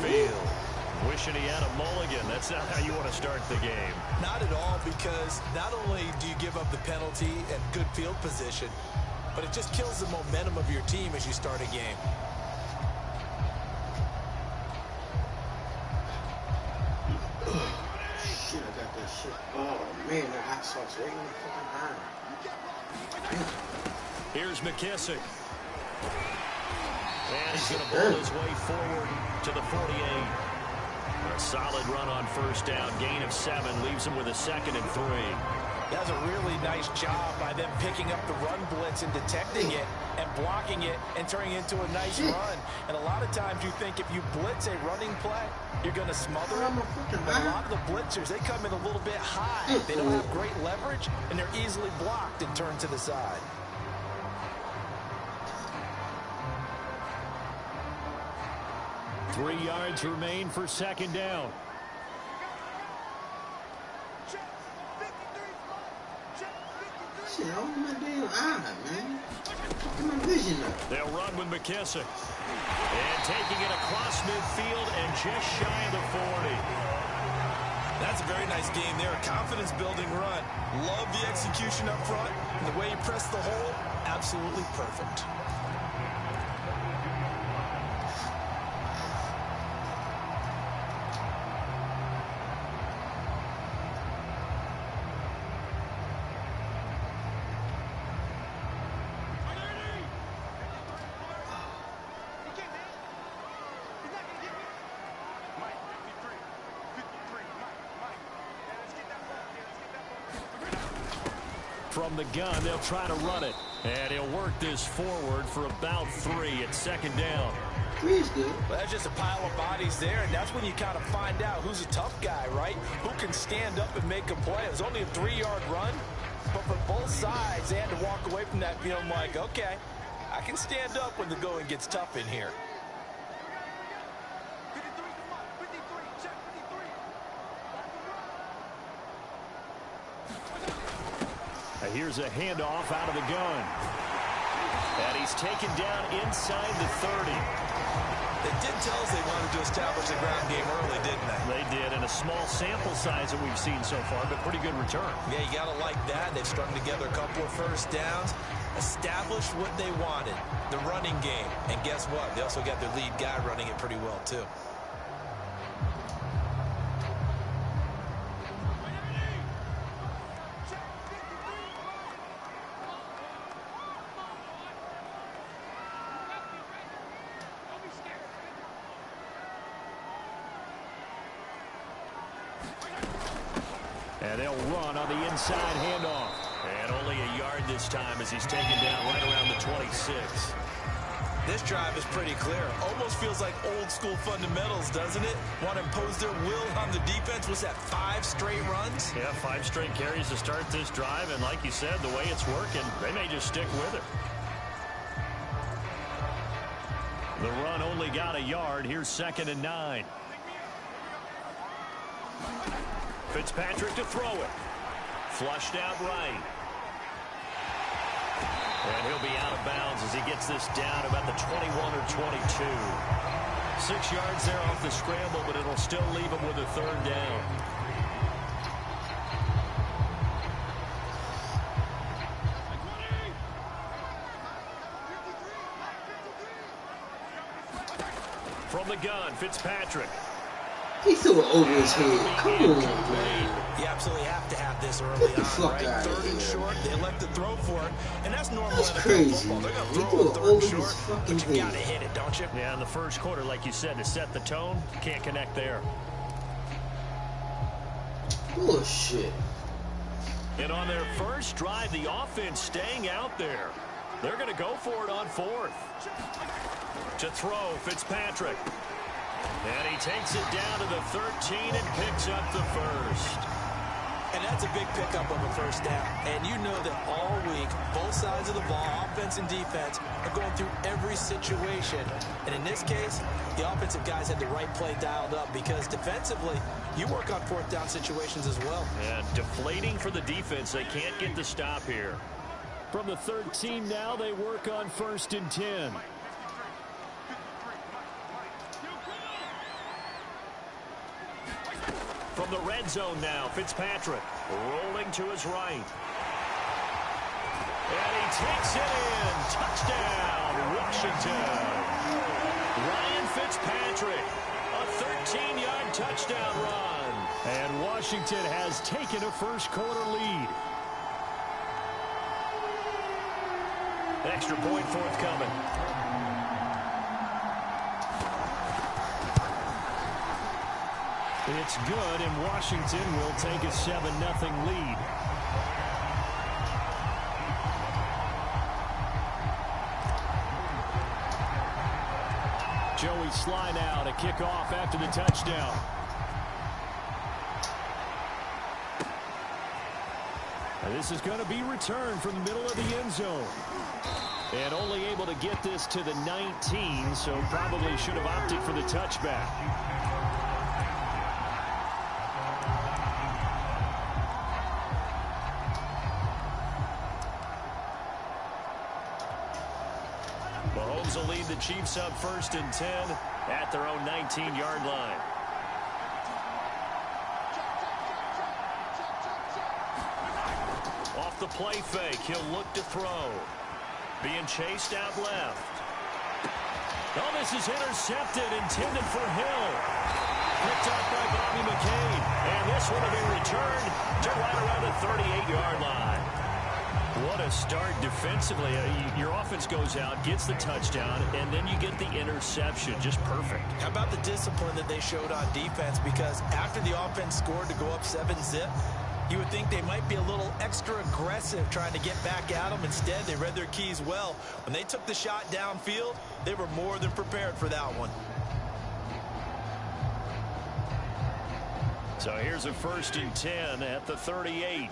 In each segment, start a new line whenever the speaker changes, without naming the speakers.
field. Wishing he had a mulligan. That's not how you want to start the game.
Not at all, because not only do you give up the penalty and good field position, but it just kills the momentum of your team as you start a game.
Shit, I got that shit. Oh, man, that hot sauce right in the fucking iron.
Here's McKissick. And he's going to ball his way forward to the 48. A solid run on first down. Gain of 7 leaves him with a 2nd and 3.
That's a really nice job by them picking up the run blitz and detecting it and blocking it and turning it into a nice run. And a lot of times you think if you blitz a running play, you're going to smother it. But a lot of the blitzers, they come in a little bit high. They don't have great leverage, and they're easily blocked and turned to the side.
Three yards remain for second down.
Shit, all my damn eye, man. Look at my vision up.
They'll run with McKissick. And taking it across midfield and just shy of the 40.
That's a very nice game there. A confidence-building run. Love the execution up front. And the way you press the hole, absolutely perfect.
From the gun, they'll try to run it. And he'll work this forward for about 3 at second down.
3 is good.
Well, that's just a pile of bodies there, and that's when you kind of find out who's a tough guy, right? Who can stand up and make a play. It was only a 3-yard run, but for both sides, they had to walk away from that feeling like, okay, I can stand up when the going gets tough in here.
Here's a handoff out of the gun. And he's taken down inside the 30.
They did tell us they wanted to establish a ground game early, didn't they?
They did, and a small sample size that we've seen so far, but pretty good return.
Yeah, you got to like that. They've strung together a couple of first downs, established what they wanted, the running game. And guess what? They also got their lead guy running it pretty well, too.
And they'll run on the inside handoff. And only a yard this time as he's taken down right around the 26.
This drive is pretty clear. Almost feels like old school fundamentals, doesn't it? Want to impose their will on the defense. Was that 5 straight runs?
Yeah, 5 straight carries to start this drive. And like you said, the way it's working, they may just stick with it. The run only got a yard. Here's 2nd and 9. Fitzpatrick to throw it. Flushed out right. And he'll be out of bounds as he gets this down about the 21 or 22. 6 yards there off the scramble, but it'll still leave him with a 3rd down. From the gun, Fitzpatrick.
He threw it over his head. Come on, man.
You absolutely have to have this early
Get the
on,
fuck
right?
out of
3rd and
here,
short,
man.
they elect to throw for it, and that's normal
That's
NFL
crazy,
football. They're
man.
going
He
to
threw
throw
it
a 3rd
over
and
his
short,
fucking
but you got to
head.
hit it, don't you?
Yeah, in the first quarter, like you said, to set the tone, can't connect there.
Bullshit.
And on their first drive, the offense staying out there. They're going to go for it on 4th. To throw, Fitzpatrick. And he takes it down to the 13 and picks up the 1st.
And that's a big pickup of a 1st down. And you know that all week, both sides of the ball, offense and defense, are going through every situation. And in this case, the offensive guys had the right play dialed up because defensively, you work on 4th down situations as well.
And deflating for the defense. They can't get the stop here. From the 13 now, they work on 1st and 10. From the red zone now, Fitzpatrick rolling to his right. And he takes it in. Touchdown, Washington. Ryan Fitzpatrick, a 13-yard touchdown run. And Washington has taken a first-quarter lead. Extra point forthcoming. It's good, and Washington will take a 7-0 lead. Joey Sly now to kick off after the touchdown. And this is going to be returned from the middle of the end zone. And only able to get this to the 19, so probably should have opted for the touchback. Mahomes will lead the Chiefs up 1st and 10 at their own 19-yard line. Off the play fake, he'll look to throw. Being chased out left. Oh, this is intercepted, intended for Hill. Picked up by Bobby McCain. And this one will be returned to right around the 38-yard line. What a start defensively. Your offense goes out, gets the touchdown, and then you get the interception. Just perfect.
How about the discipline that they showed on defense? Because after the offense scored to go up 7-zip, you would think they might be a little extra aggressive trying to get back at them. Instead, they read their keys well. When they took the shot downfield, they were more than prepared for that one.
So here's a 1st and 10 at the 38.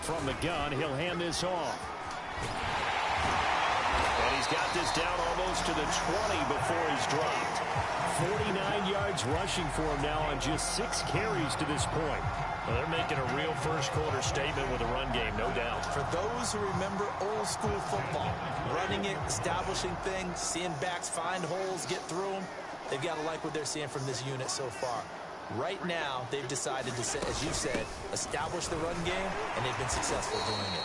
From the gun, he'll hand this off. And he's got this down almost to the 20 before he's dropped. 49 yards rushing for him now on just 6 carries to this point. Well, they're making a real first-quarter statement with a run game, no doubt.
For those who remember old-school football, running it, establishing things, seeing backs find holes, get through them, they've got to like what they're seeing from this unit so far. Right now, they've decided to, as you said, establish the run game, and they've been successful doing it.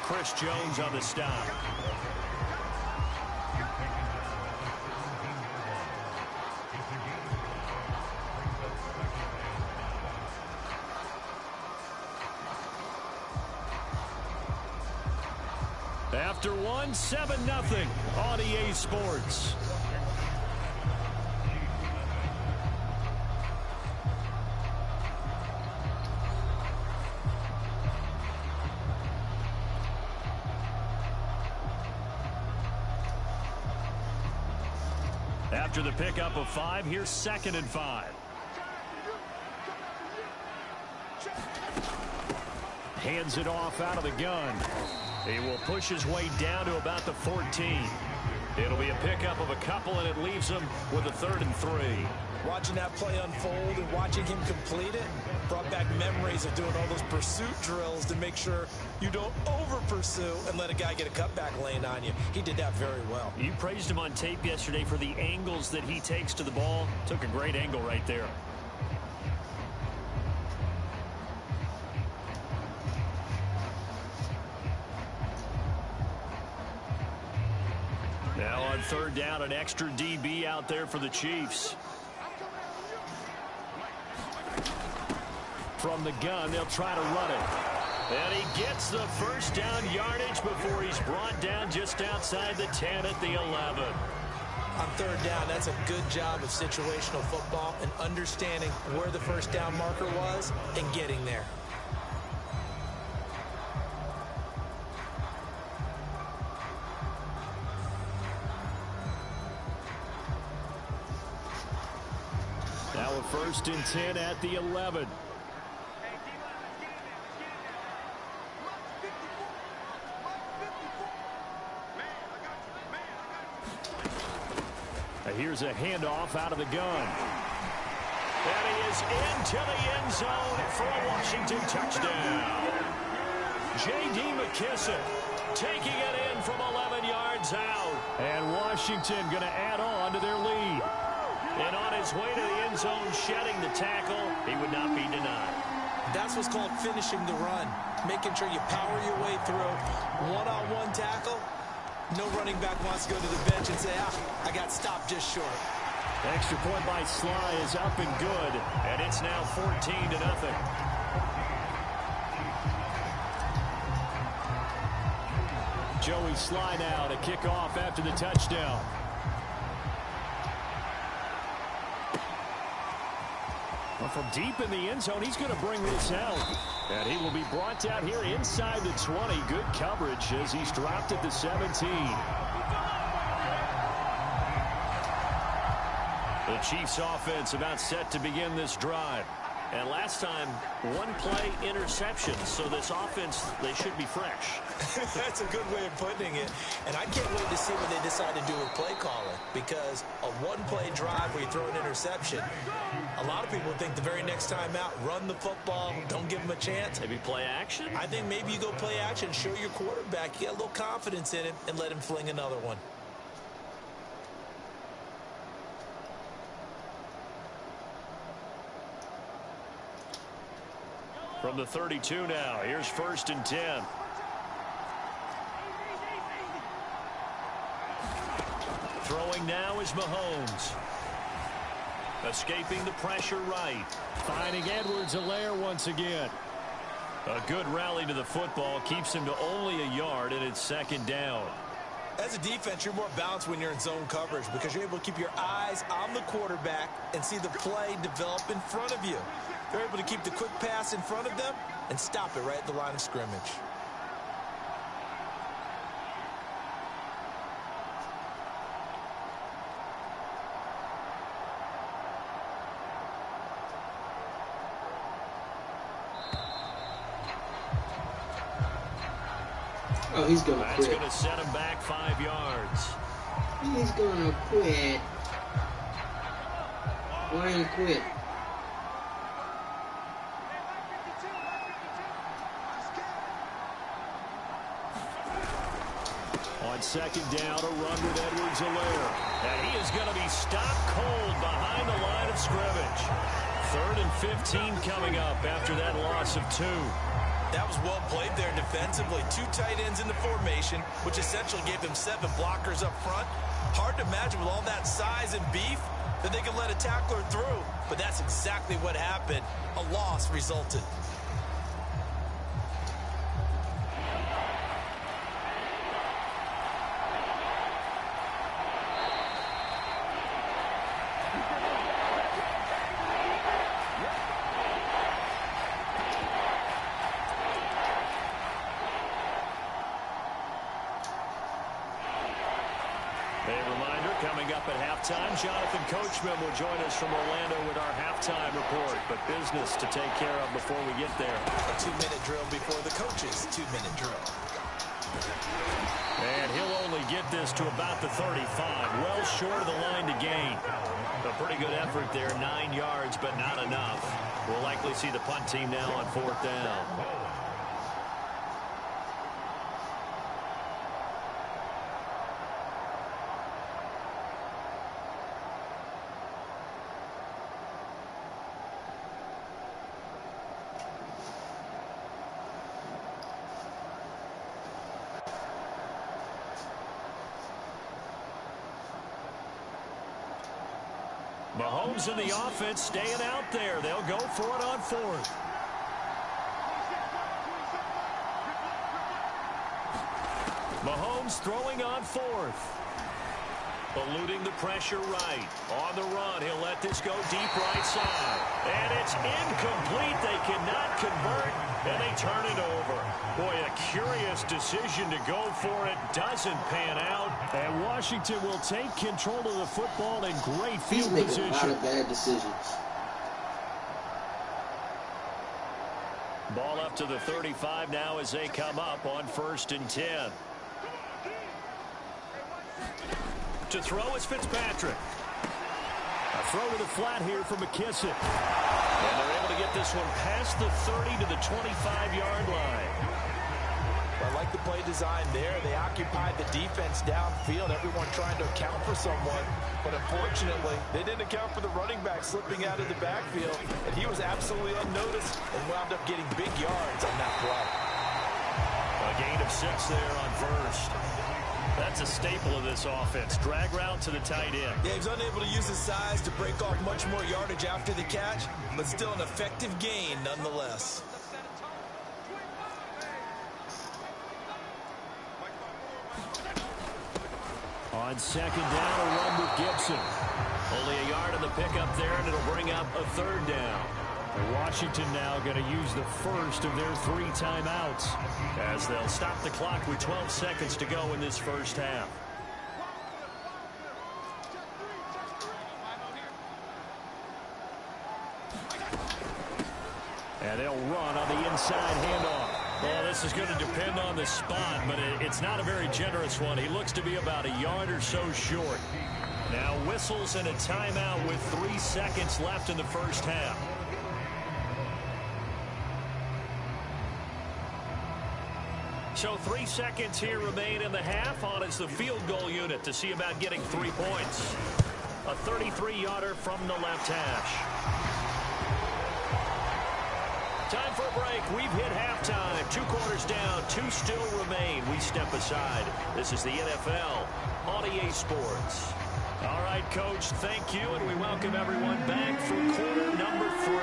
Chris Jones on the stop. After one, 7-0 on EA Sports. After the pickup of 5, here's 2nd and 5. Hands it off out of the gun. He will push his way down to about the 14. It'll be a pickup of a couple, and it leaves him with a 3rd and 3.
Watching that play unfold and watching him complete it brought back memories of doing all those pursuit drills to make sure you don't over-pursue and let a guy get a cutback lane on you. He did that very well.
You praised him on tape yesterday for the angles that he takes to the ball. Took a great angle right there. Now on 3rd down, an extra DB out there for the Chiefs. From the gun, they'll try to run it. And he gets the 1st down yardage before he's brought down just outside the 10 at the 11.
On 3rd down, that's a good job of situational football and understanding where the 1st down marker was and getting there.
Now a 1st and 10 at the 11. Here's a handoff out of the gun. And he is into the end zone for a Washington touchdown. J.D. McKissic taking it in from 11 yards out. And Washington going to add on to their lead. And on his way to the end zone, shedding the tackle, he would not be denied.
That's what's called finishing the run, making sure you power your way through. One-on-one tackle, no running back wants to go to the bench and say, I got stopped just short.
Extra point by Sly is up and good, and it's now 14-0. Joey Sly now to kick off after the touchdown. Well, from deep in the end zone, he's going to bring this out. And he will be brought down here inside the 20. Good coverage as he's dropped at the 17. The Chiefs offense about set to begin this drive. And last time, one play interception. So this offense, they should be fresh.
That's a good way of putting it. And I can't wait to see what they decide to do with play calling. Because a one-play drive where you throw an interception, a lot of people think the very next time out, run the football, don't give them a chance.
Maybe play action?
I think maybe you go play action, show your quarterback, you get a little confidence in him, and let him fling another one.
From the 32 now, here's 1st and 10. Throwing now is Mahomes. Escaping the pressure right. Finding Edwards-Helaire once again. A good rally to the football keeps him to only a yard, and it's 2nd down.
As a defense, you're more balanced when you're in zone coverage because you're able to keep your eyes on the quarterback and see the play develop in front of you. They're able to keep the quick pass in front of them and stop it right at the line of scrimmage.
Oh, he's going to quit.
That's going to set him back 5 yards.
He's going to quit. Why ain't quit?
On 2nd down, a run with Edwards-Helaire. And he is going to be stopped cold behind the line of scrimmage. 3rd and 15 coming up after that loss of 2.
That was well played there defensively. 2 tight ends in the formation, which essentially gave them 7 blockers up front. Hard to imagine with all that size and beef that they could let a tackler through. But that's exactly what happened. A loss resulted.
Coming up at halftime, Jonathan Coachman will join us from Orlando with our halftime report. But business to take care of before we get there.
A 2-minute drill before the coach's 2-minute drill.
And he'll only get this to about the 35, well short of the line to gain. A pretty good effort there, 9 yards, but not enough. We'll likely see the punt team now on 4th down. Mahomes and the offense staying out there. They'll go for it on 4th. Mahomes throwing on 4th. Eluding the pressure right. On the run, he'll let this go deep right side. And it's incomplete. They cannot convert, and they turn it over. Boy, a curious decision to go for it. Doesn't pan out. And Washington will take control of the football in great field position.
He's making a lot of bad decisions.
Ball up to the 35 now as they come up on 1st and 10. To throw is Fitzpatrick. A throw to the flat here for McKissick. And they're able to get this one past the 30 to the 25-yard line.
I like like the play design there. They occupied the defense downfield, everyone trying to account for someone. But unfortunately, they didn't account for the running back slipping out of the backfield. And he was absolutely unnoticed and wound up getting big yards on that play.
A gain of 6 there on first. That's a staple of this offense. Drag route to the tight end.
Yeah, he was unable to use his size to break off much more yardage after the catch, but still an effective gain nonetheless.
On second down, a run with Gibson. Only a yard on the pickup there, and it'll bring up a third down. Washington now going to use the first of their 3 timeouts as they'll stop the clock with 12 seconds to go in this first half. And they'll run on the inside handoff. Well, this is going to depend on the spot, but it's not a very generous one. He looks to be about a yard or so short. Now whistles and a timeout with 3 seconds left in the first half. So 3 seconds here remain in the half. On is the field goal unit to see about getting 3 points. A 33-yarder from the left hash. Time for a break. We've hit halftime. 2 quarters down. 2 still remain. We step aside. This is the NFL on EA Sports. All right, Coach, thank you, and we welcome everyone back for quarter number 3.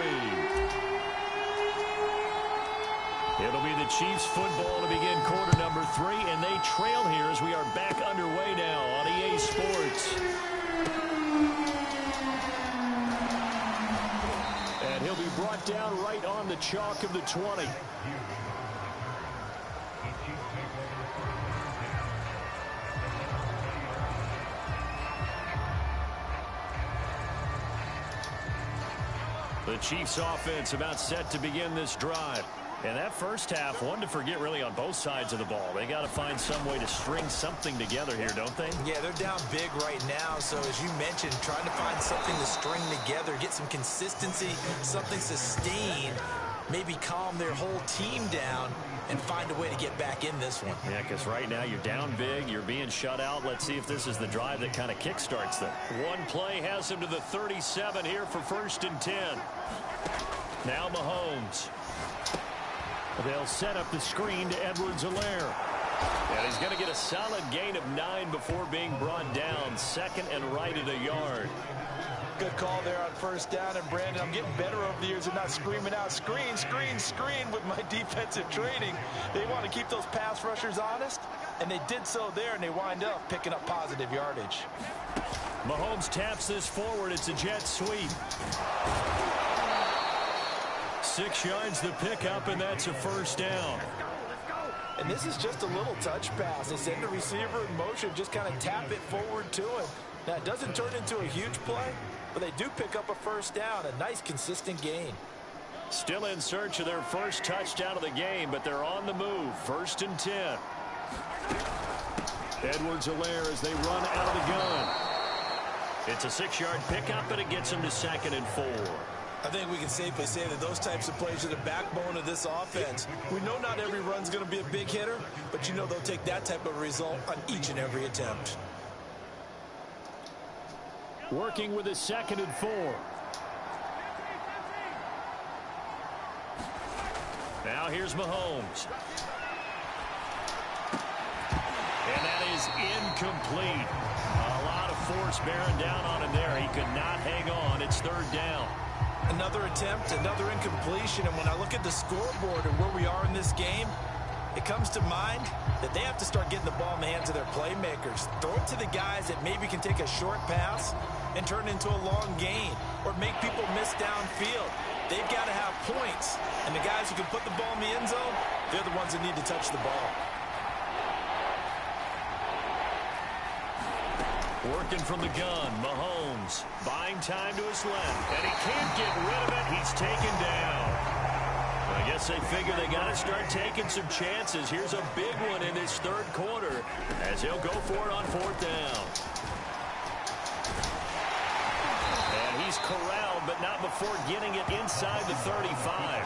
It'll be the Chiefs football to begin quarter number 3, and they trail here as we are back underway now on EA Sports. And he'll be brought down right on the chalk of the 20. The Chiefs offense about set to begin this drive. And that first half, one to forget really on both sides of the ball. They got to find some way to string something together here, don't they?
Yeah, they're down big right now. So as you mentioned, trying to find something to string together, get some consistency, something sustained, maybe calm their whole team down and find a way to get back in this one.
Yeah, because right now you're down big, you're being shut out. Let's see if this is the drive that kind of kickstarts them. One play has them to the 37 here for 1st and 10. Now Mahomes. They'll set up the screen to Edwards-Helaire. And he's going to get a solid gain of 9 before being brought down. 2nd and right at a yard.
Good call there on 1st down. And, Brandon, I'm getting better over the years and not screaming out, screen, screen, screen with my defensive training. They want to keep those pass rushers honest, and they did so there, and they wind up picking up positive yardage.
Mahomes taps this forward. It's a jet sweep. 6 yards the pickup, and that's a 1st down.
And this is just a little touch pass. They send the receiver in motion, just kind of tap it forward to him. Now, it doesn't turn into a huge play, but they do pick up a 1st down, a nice, consistent gain.
Still in search of their first touchdown of the game, but they're on the move. 1st and 10. Edwards-Helaire as they run out of the gun. It's a 6-yard pickup, and it gets them to 2nd and 4.
I think we can safely say that those types of plays are the backbone of this offense. We know not every run's going to be a big hitter, but you know they'll take that type of result on each and every attempt.
Working with a 2nd and 4. Now here's Mahomes. And that is incomplete. A lot of force bearing down on him there. He could not hang on. It's 3rd down.
Another attempt, another incompletion, and when I look at the scoreboard and where we are in this game, it comes to mind that they have to start getting the ball in the hands of their playmakers. Throw it to the guys that maybe can take a short pass and turn it into a long gain or make people miss downfield. They've got to have points, and the guys who can put the ball in the end zone, they're the ones that need to touch the ball.
Working from the gun, Mahomes buying time to his left, and he can't get rid of it. He's taken down. I guess they figure they got to start taking some chances. Here's a big one in this 3rd quarter as he'll go for it on 4th down. And he's corralled, but not before getting it inside the 35.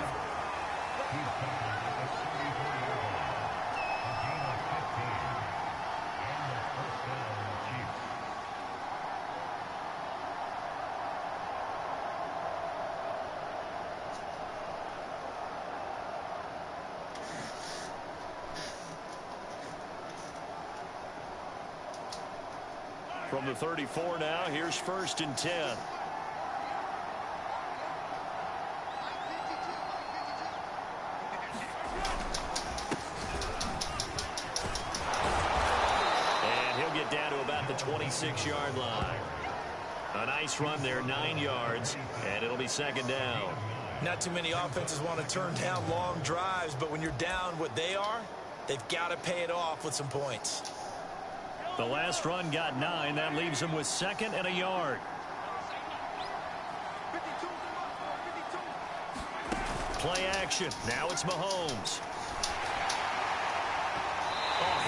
From the 34 now, here's 1st and 10. And he'll get down to about the 26-yard line. A nice run there, 9 yards, and it'll be 2nd down.
Not too many offenses want to turn down long drives, but when you're down what they are, they've got to pay it off with some points.
The last run got 9. That leaves him with 2nd and a yard. Play action. Now it's Mahomes.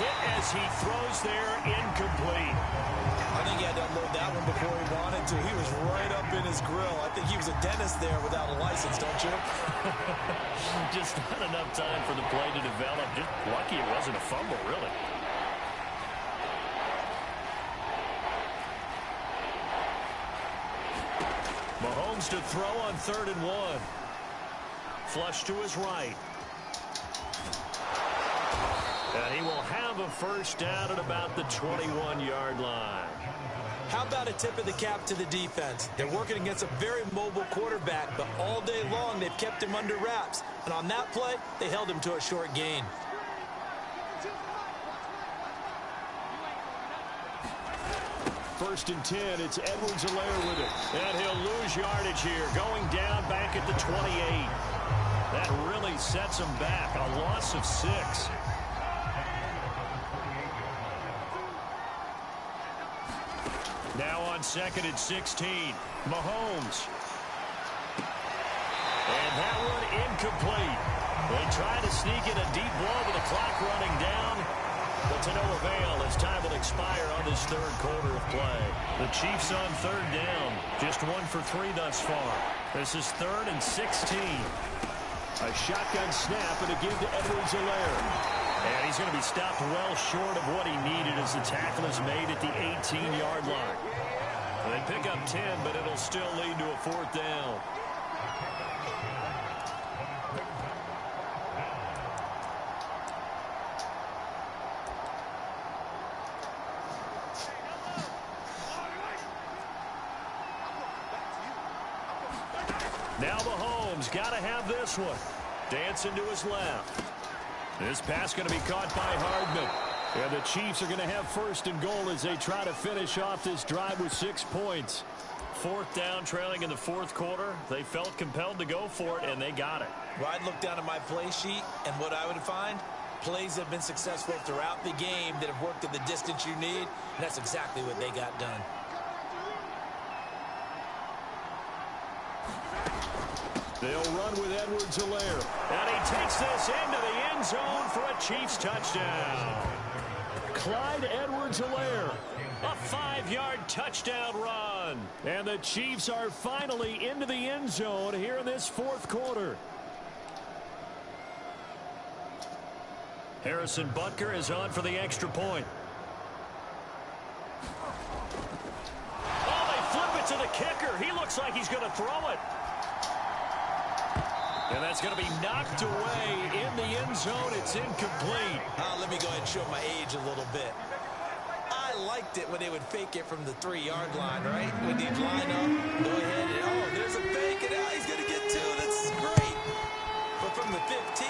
Hit as he throws there, incomplete.
I think he had to unload that one before he wanted to. He was right up in his grill. I think he was a dentist there without a license, don't you?
Just not enough time for the play to develop. Just lucky it wasn't a fumble, really. Mahomes to throw on 3rd and 1. Flush to his right. And he will have a 1st down at about the 21-yard line.
How about a tip of the cap to the defense? They're working against a very mobile quarterback, but all day long they've kept him under wraps. And on that play, they held him to a short gain.
First and 10, it's Edwards-Helaire with it. And he'll lose yardage here, going down back at the 28. That really sets him back, a loss of 6. Now on 2nd and 16, Mahomes. And that one incomplete. They try to sneak in a deep blow with the clock running down. But to no avail as time will expire on this 3rd quarter of play. The Chiefs on 3rd down. Just 1 for 3 thus far. This is 3rd and 16. A shotgun snap and a give to Edwards-Helaire. And he's going to be stopped well short of what he needed as the tackle is made at the 18-yard line. They pick up 10, but it'll still lead to a 4th down. Now Mahomes got to have this one. Dancing to his left. This pass going to be caught by Hardman. And the Chiefs are going to have 1st and goal as they try to finish off this drive with 6 points. 4th down, trailing in the 4th quarter. They felt compelled to go for it, and they got it.
Well, I'd look down at my play sheet, and what I would find, plays that have been successful throughout the game that have worked at the distance you need, and that's exactly what they got done.
They'll run with Edwards-Helaire. And he takes this into the end zone for a Chiefs touchdown. Clyde Edwards-Helaire. A 5-yard touchdown run. And the Chiefs are finally into the end zone here in this 4th quarter. Harrison Butker is on for the extra point. Oh, they flip it to the kicker. He looks like he's going to throw it. And that's going to be knocked away in the end zone. It's incomplete.
Let me go ahead and show my age a little bit. I liked it when they would fake it from the 3-yard line, right? When they'd line up, go ahead and, oh, there's a fake, and now he's going to get 2. This is great. But from the 15,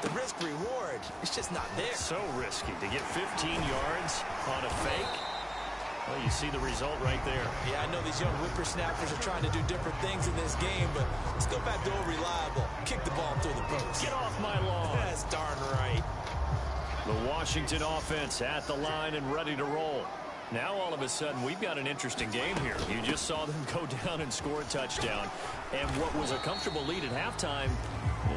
the risk-reward, it's just not there.
So risky to get 15 yards on a fake. Well, you see the result right there.
Yeah, I know these young whippersnappers are trying to do different things in this game, but let's go back to old reliable. Kick the ball through the post.
Get off my lawn.
That's darn right.
The Washington offense at the line and ready to roll. Now, all of a sudden, we've got an interesting game here. You just saw them go down and score a touchdown. And what was a comfortable lead at halftime,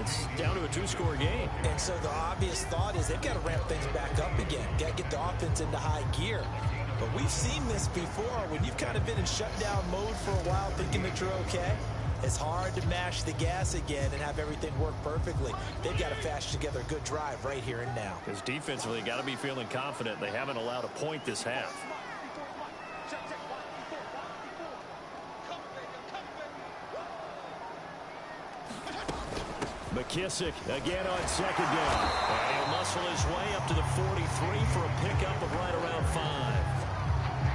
it's down to a 2-score game.
And so the obvious thought is they've got to ramp things back up again. Got to get the offense into high gear. But we've seen this before when you've kind of been in shutdown mode for a while thinking that you're okay. It's hard to mash the gas again and have everything work perfectly. They've got to fashion together a good drive right here and now.
Because defensively, got to be feeling confident. They haven't allowed a point this half. McKissick again on second down. And he'll muscle his way up to the 43 for a pickup of right around 5.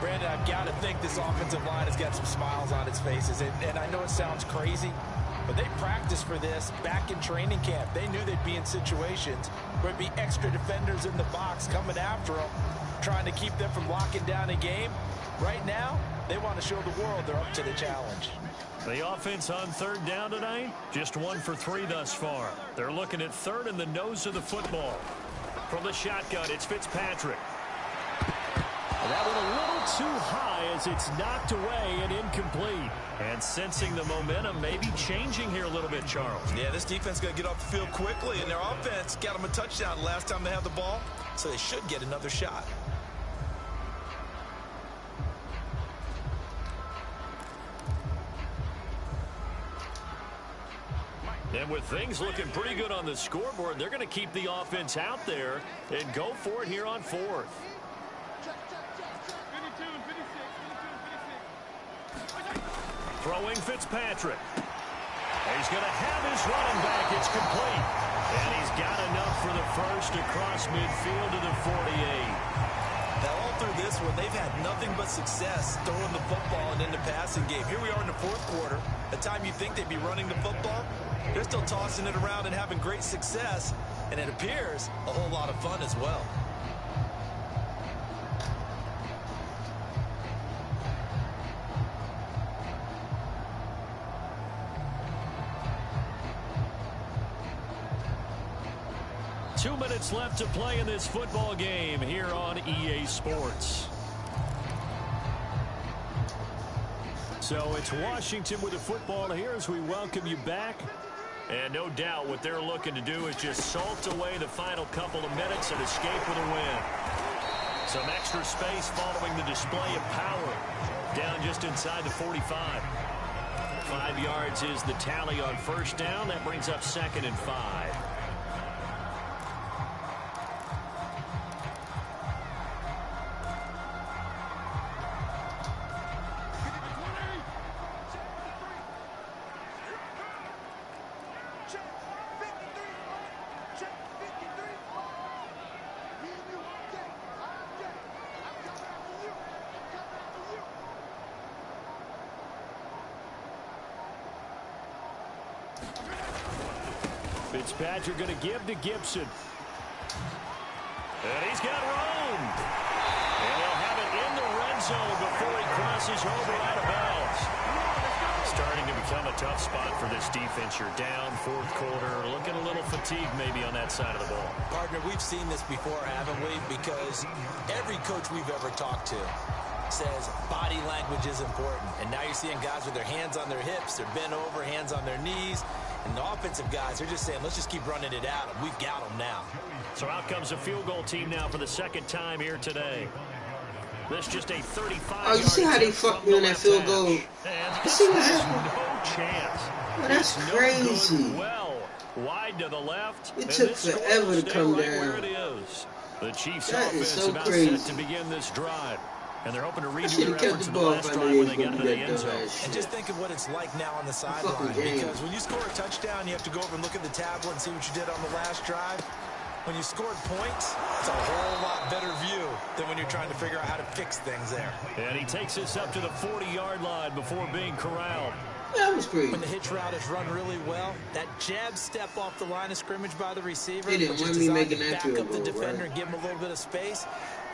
Brandon, I've got to think this offensive line has got some smiles on its faces. And I know it sounds crazy, but they practiced for this back in training camp. They knew they'd be in situations where it'd be extra defenders in the box coming after them, trying to keep them from locking down a game. Right now, they want to show the world they're up to the challenge.
The offense on third down tonight, just 1 for 3 thus far. They're looking at third in the nose of the football. From the shotgun, it's Fitzpatrick. That one a little too high as it's knocked away and incomplete. And sensing the momentum maybe changing here a little bit, Charles.
Yeah, this defense got to get off the field quickly, and their offense got them a touchdown last time they had the ball, so they should get another shot.
And with things looking pretty good on the scoreboard, they're going to keep the offense out there and go for it here on 4th. Throwing Fitzpatrick. He's going to have his running back. It's complete. And he's got enough for the first across midfield to the 48.
Now, all through this one, they've had nothing but success throwing the football and in the passing game. Here we are in the 4th quarter. The time you think they'd be running the football, they're still tossing it around and having great success. And it appears a whole lot of fun as well.
Two minutes left to play in this football game here on EA Sports. So it's Washington with the football here as we welcome you back. And no doubt what they're looking to do is just salt away the final couple of minutes and escape with a win. Some extra space following the display of power. Down just inside the 45. 5 yards is the tally on first down. That brings up 2nd and 5. Fitzpatrick going to give to Gibson. And he's got room. And he'll have it in the red zone before he crosses over out of bounds. Starting to become a tough spot for this defense. You're down 4th quarter. Looking a little fatigued maybe on that side of the ball.
Partner, we've seen this before, haven't we? Because every coach we've ever talked to says body language is important. And now you're seeing guys with their hands on their hips. They're bent over, hands on their knees. And the offensive guys are just saying, let's just keep running it at them. We've got them now.
So out comes a field goal team now for the 2nd time here today. This just a 35-yard.
Oh, you see how they fucked me on that field goal? You see what happened?
No chance.
Oh, that's crazy.
Well, wide to the left.
It took forever to come down.
Where it is. The Chiefs
That
offense
is so
about
crazy.
set to begin this drive. And they're hoping to redo
should've
their
kept
efforts
the
in the
ball
last
if I
drive
knew
when
he
they
was
got into
gonna
the
do
end
that
zone.
dumbass
And just think of what it's like now on the sideline.
game.
Because when you score a touchdown, you have to go over and look at the tablet and see what you did on the last drive. When you scored points, it's a whole lot better view than when you're trying to figure out how to fix things there.
And he takes us up to the 40-yard line before being corralled.
That was crazy.
When the hitch route is run really well, that jab step off the line of scrimmage by the receiver,
They didn't
which is
want me
designed
making
to
that
back
field
up the
goal,
defender
right?
and give him a little bit of space.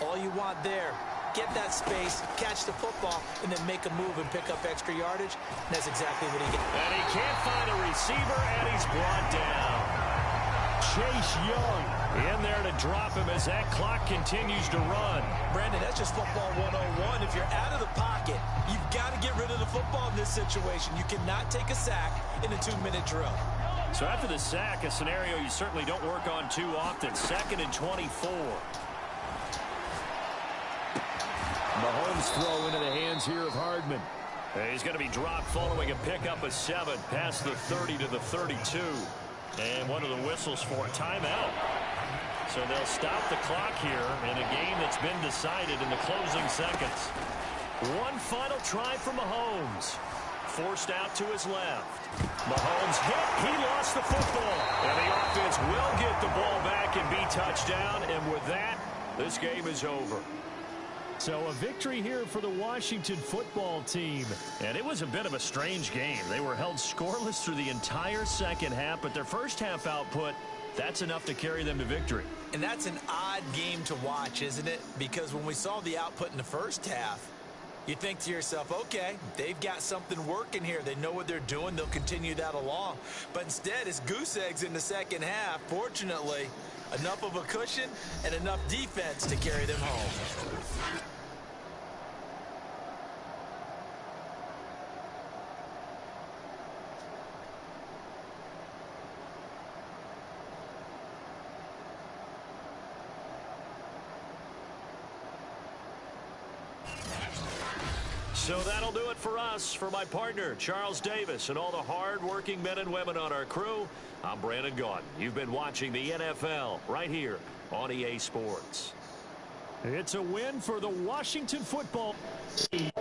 All you want there, get that space, catch the football, and then make a move and pick up extra yardage. And that's exactly what he gets.
And he can't find a receiver, and he's brought down. Chase Young in there to drop him as that clock continues to run.
Brandon, that's just football 101. If you're out of the pocket, you've got to get rid of the football in this situation. You cannot take a sack in a 2-minute drill.
So after the sack, a scenario you certainly don't work on too often. 2nd and 24. Mahomes throw into the hands here of Hardman. He's going to be dropped following a pickup of 7 past the 30 to the 32. And one of the whistles for a timeout. So they'll stop the clock here in a game that's been decided in the closing seconds. One final try for Mahomes. Forced out to his left. Mahomes hit. He lost the football. And the offense will get the ball back and be touchdown. And with that, this game is over. So a victory here for the Washington football team. And it was a bit of a strange game. They were held scoreless through the entire second half, but their first half output, that's enough to carry them to victory.
And that's an odd game to watch, isn't it? Because when we saw the output in the first half, you think to yourself, okay, they've got something working here. They know what they're doing. They'll continue that along. But instead, it's goose eggs in the second half. Fortunately, enough of a cushion and enough defense to carry them home.
So that'll do it for us. For my partner, Charles Davis, and all the hard-working men and women on our crew, I'm Brandon Gaudin. You've been watching the NFL right here on EA Sports. It's a win for the Washington football team.